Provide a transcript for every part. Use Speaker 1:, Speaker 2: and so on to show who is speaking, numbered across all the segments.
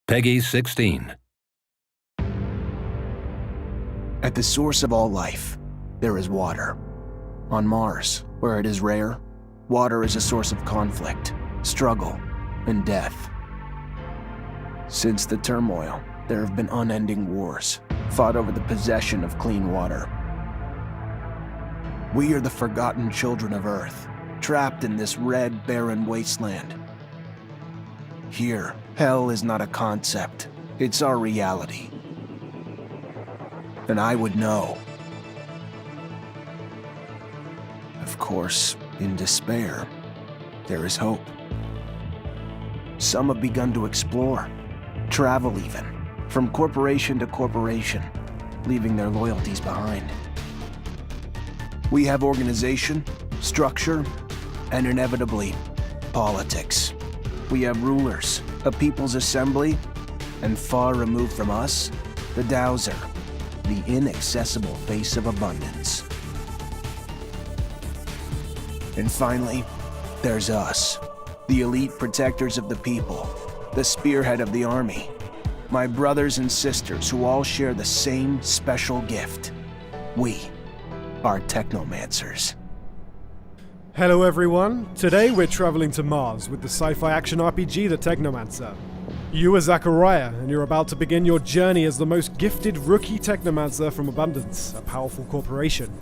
Speaker 1: Peggy 16.
Speaker 2: At the source of all life, there is water. On Mars, where it is rare, water is a source of conflict, struggle, and death. Since the turmoil, there have been unending wars, fought over the possession of clean water. We are the forgotten children of Earth, trapped in this red, barren wasteland. Here, hell is not a concept, it's our reality. And I would know. Of course, in despair, there is hope. Some have begun to explore, travel even, from corporation to corporation, leaving their loyalties behind. We have organization, structure, and inevitably, politics. We have rulers, a people's assembly, and far removed from us, the Dowser, the inaccessible face of abundance. And finally, there's us, the elite protectors of the people, the spearhead of the army, my brothers and sisters who all share the same special gift. We are Technomancers.
Speaker 3: Hello everyone, today we're traveling to Mars with the sci-fi action RPG The Technomancer. You are Zachariah, and you're about to begin your journey as the most gifted rookie Technomancer from Abundance, a powerful corporation.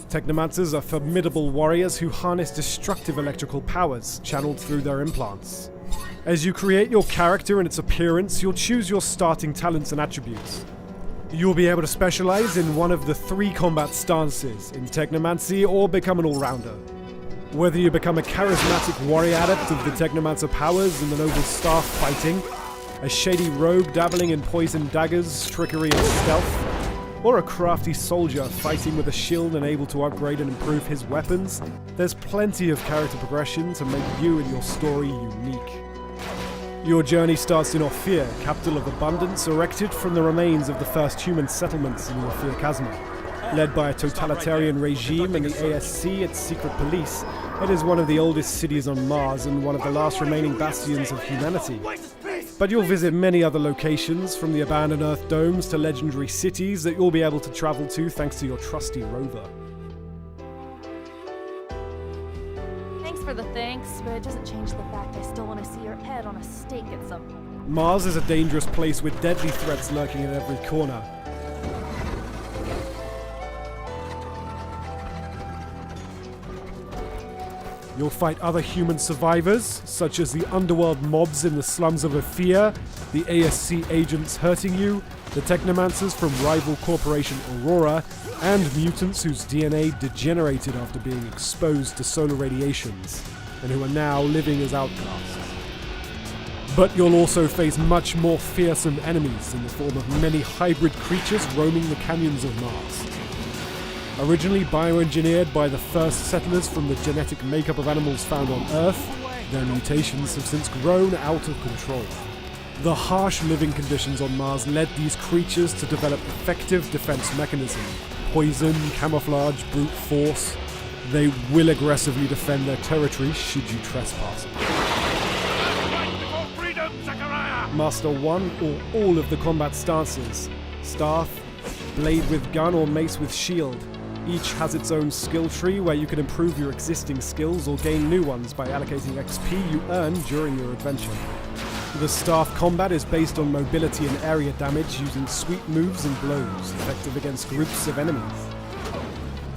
Speaker 3: Technomancers are formidable warriors who harness destructive electrical powers channeled through their implants. As you create your character and its appearance, you'll choose your starting talents and attributes. You'll be able to specialize in one of the 3 combat stances, in Technomancy, or become an all-rounder. Whether you become a charismatic warrior adept of the Technomancer powers in the noble staff fighting, a shady rogue dabbling in poison daggers, trickery and stealth, or a crafty soldier fighting with a shield and able to upgrade and improve his weapons, there's plenty of character progression to make you and your story unique. Your journey starts in Ophir, capital of Abundance, erected from the remains of the first human settlements in the Ophir Chasma. Led by a totalitarian regime and the ASC, its secret police, it is one of the oldest cities on Mars and one of the last remaining bastions of humanity. But you'll visit many other locations, from the abandoned Earth domes to legendary cities that you'll be able to travel to thanks to your trusty rover.
Speaker 4: Thanks for the thanks, but it doesn't change the fact I still want to see your head on a stake at some point.
Speaker 3: Mars is a dangerous place with deadly threats lurking in every corner. You'll fight other human survivors, such as the underworld mobs in the slums of Ophir, the ASC agents hurting you, the Technomancers from rival corporation Aurora, and mutants whose DNA degenerated after being exposed to solar radiations, and who are now living as outcasts. But you'll also face much more fearsome enemies in the form of many hybrid creatures roaming the canyons of Mars. Originally bioengineered by the first settlers from the genetic makeup of animals found on Earth, their mutations have since grown out of control. The harsh living conditions on Mars led these creatures to develop effective defense mechanisms: poison, camouflage, brute force. They will aggressively defend their territory should you trespass. Master one or all of the combat stances: staff, blade with gun, or mace with shield. Each has its own skill tree where you can improve your existing skills or gain new ones by allocating XP you earn during your adventure. The staff combat is based on mobility and area damage using sweep moves and blows, effective against groups of enemies.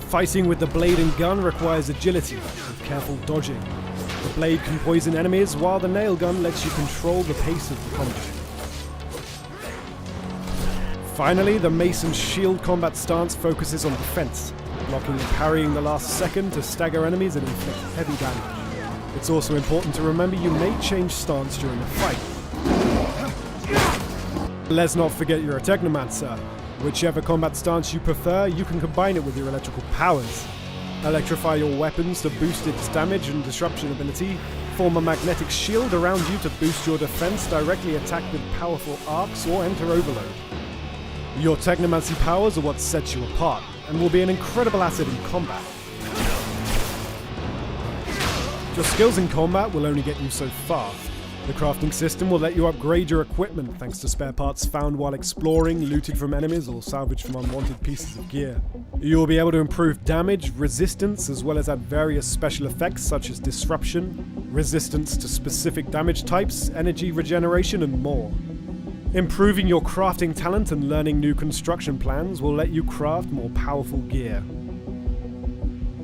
Speaker 3: Fighting with the blade and gun requires agility, with careful dodging. The blade can poison enemies, while the nail gun lets you control the pace of the combat. Finally, the mace and shield combat stance focuses on defense, blocking and parrying the last second to stagger enemies and inflict heavy damage. It's also important to remember you may change stance during the fight. Let's not forget you're a Technomancer. Whichever combat stance you prefer, you can combine it with your electrical powers. Electrify your weapons to boost its damage and disruption ability, form a magnetic shield around you to boost your defense, directly attack with powerful arcs, or enter overload. Your Technomancy powers are what sets you apart, and will be an incredible asset in combat. Your skills in combat will only get you so far. The crafting system will let you upgrade your equipment thanks to spare parts found while exploring, looted from enemies, or salvaged from unwanted pieces of gear. You will be able to improve damage, resistance, as well as add various special effects such as disruption, resistance to specific damage types, energy regeneration, and more. Improving your crafting talent and learning new construction plans will let you craft more powerful gear.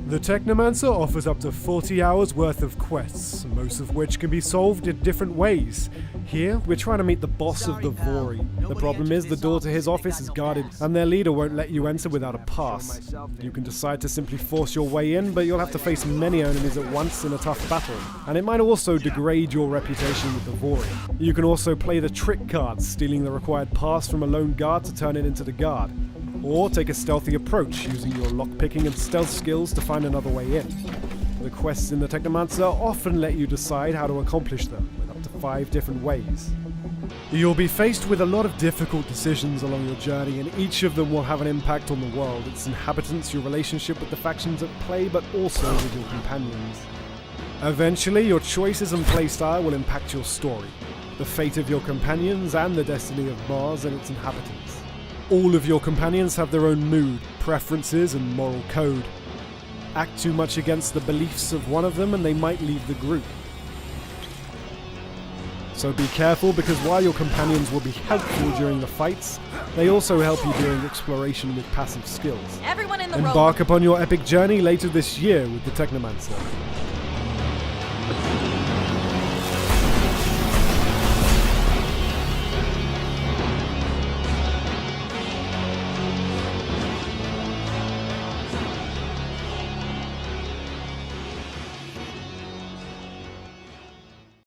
Speaker 3: The Technomancer offers up to 40 hours worth of quests, most of which can be solved in different ways. Here, we're trying to meet the boss of the Vori. The problem is the door to his office is guarded, and their leader won't let you enter without a pass. You can decide to simply force your way in, but you'll have to face many enemies at once in a tough battle, and it might also degrade your reputation with the Vori. You can also play the trick card, stealing the required pass from a lone guard to turn it into the guard. Or take a stealthy approach, using your lockpicking and stealth skills to find another way in. The quests in the Technomancer often let you decide how to accomplish them, with up to 5 different ways. You'll be faced with a lot of difficult decisions along your journey, and each of them will have an impact on the world, its inhabitants, your relationship with the factions at play, but also with your companions. Eventually, your choices and playstyle will impact your story, the fate of your companions, and the destiny of Mars and its inhabitants. All of your companions have their own mood, preferences, and moral code. Act too much against the beliefs of one of them and they might leave the group. So be careful, because while your companions will be helpful during the fights, they also help you during exploration with passive skills.
Speaker 4: Everyone in the room.
Speaker 3: Embark upon your epic journey later this year with the Technomancer.